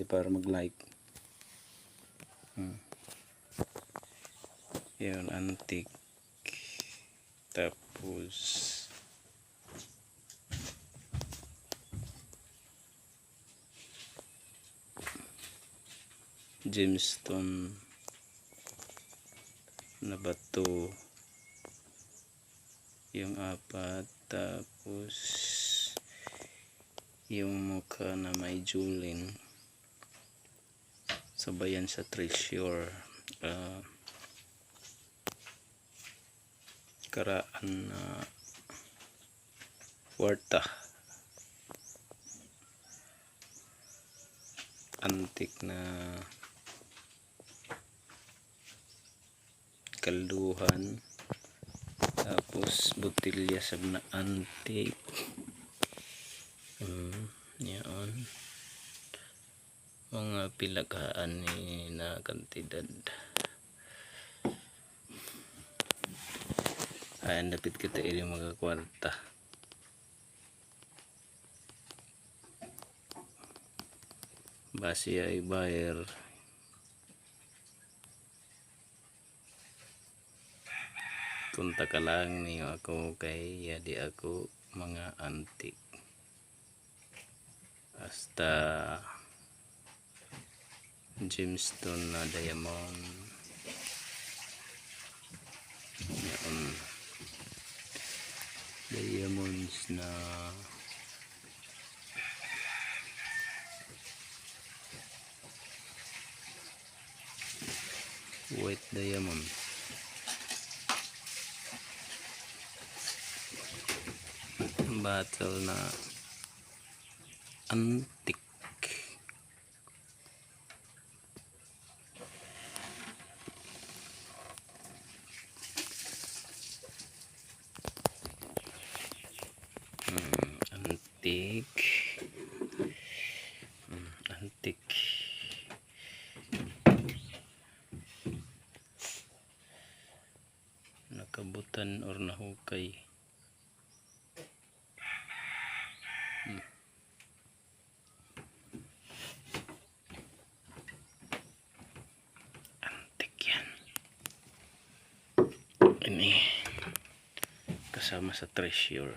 para mag-like. Yun, antique. Tapos gemstone na bato yung apat, tapos yung mukha na may julin, sabayan sa treasure, karaan na warta, antik na kalduhan, tapos botilya sab na antik. Yan mga pilaghaan ni na kantidad. Ayan, dapat kita ili mga kwarta. Basi ay buyer. Kunta ka lang niyo ako kay yadi ako mga antik. Hasta gemstone na diamond. Yan. Diamonds na white diamond. Battle na antik. Antik. Antik. Nakabutan or nahukay. Antik yan. Ini kasama sa treasure.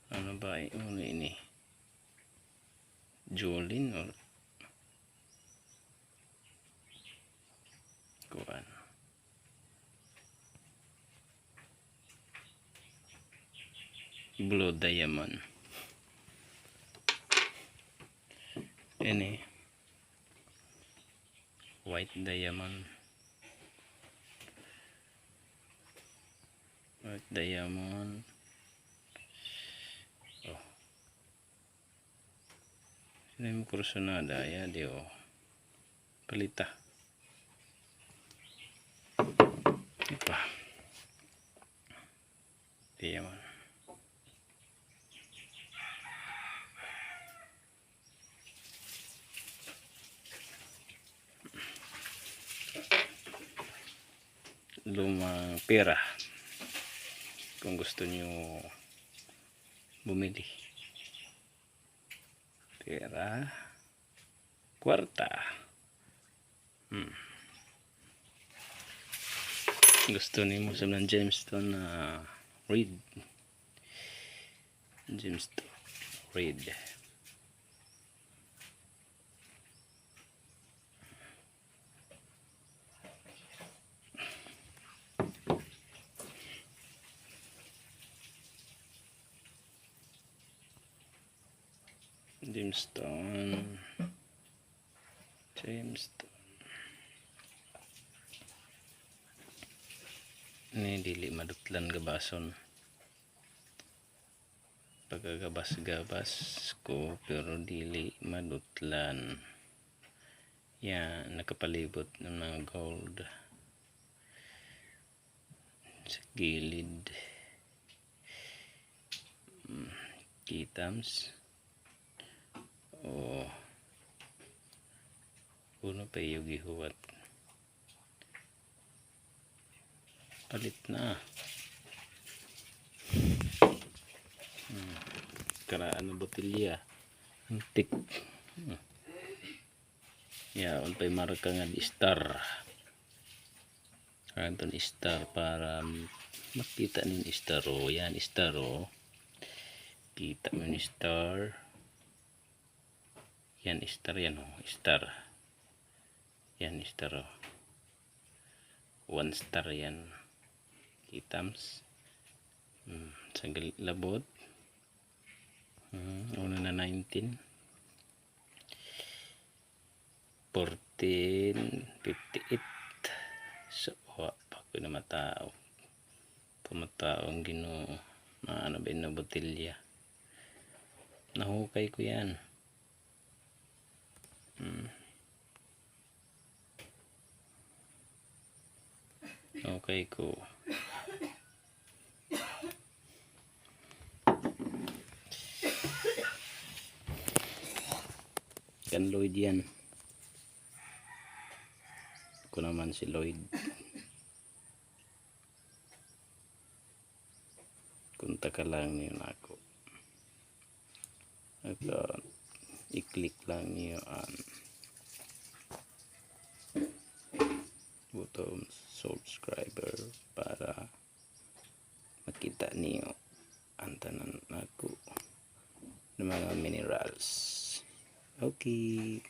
Ano ba ano ini? Jolin or kuan? Blue diamond. Ini white diamond. White diamond. Oh. Sino yung kursunada? Ya, di oh. Palita. Ipa. Diamond. Lumang pera kung gusto nyo bumili. Pera, kwarta. Gusto niyo sa ng gemstone na red. Gemstone red. Gemstone. Ini dili madutlan gabason. Pagkagabas-gabas ko pero dili madutlan. Yan, nakapalibot ng mga gold sa gilid. Kitams. Oh, puno pa yung gihuwat. Palit na. karaan ng botilya antik. Ya, untay marka nga di star. Kanton star para makita nin star o. Yan star o. Kita mo ni star. Yan star yan o. Star. Yan star o. 1 star yan. Kitams. Saglit labot. Una na 19. 14. 58. So, pako na matao. Pamataong Ginoo. Ano ba yung botilya? Nahukay ko yan. Okay ko. Kan Lloyd yan. Ako naman si Lloyd. Kunta ka lang niyo na ako. I-click lang niyo ang button subscriber para makita niyo ang tanan ako ng mga minerals. Okay.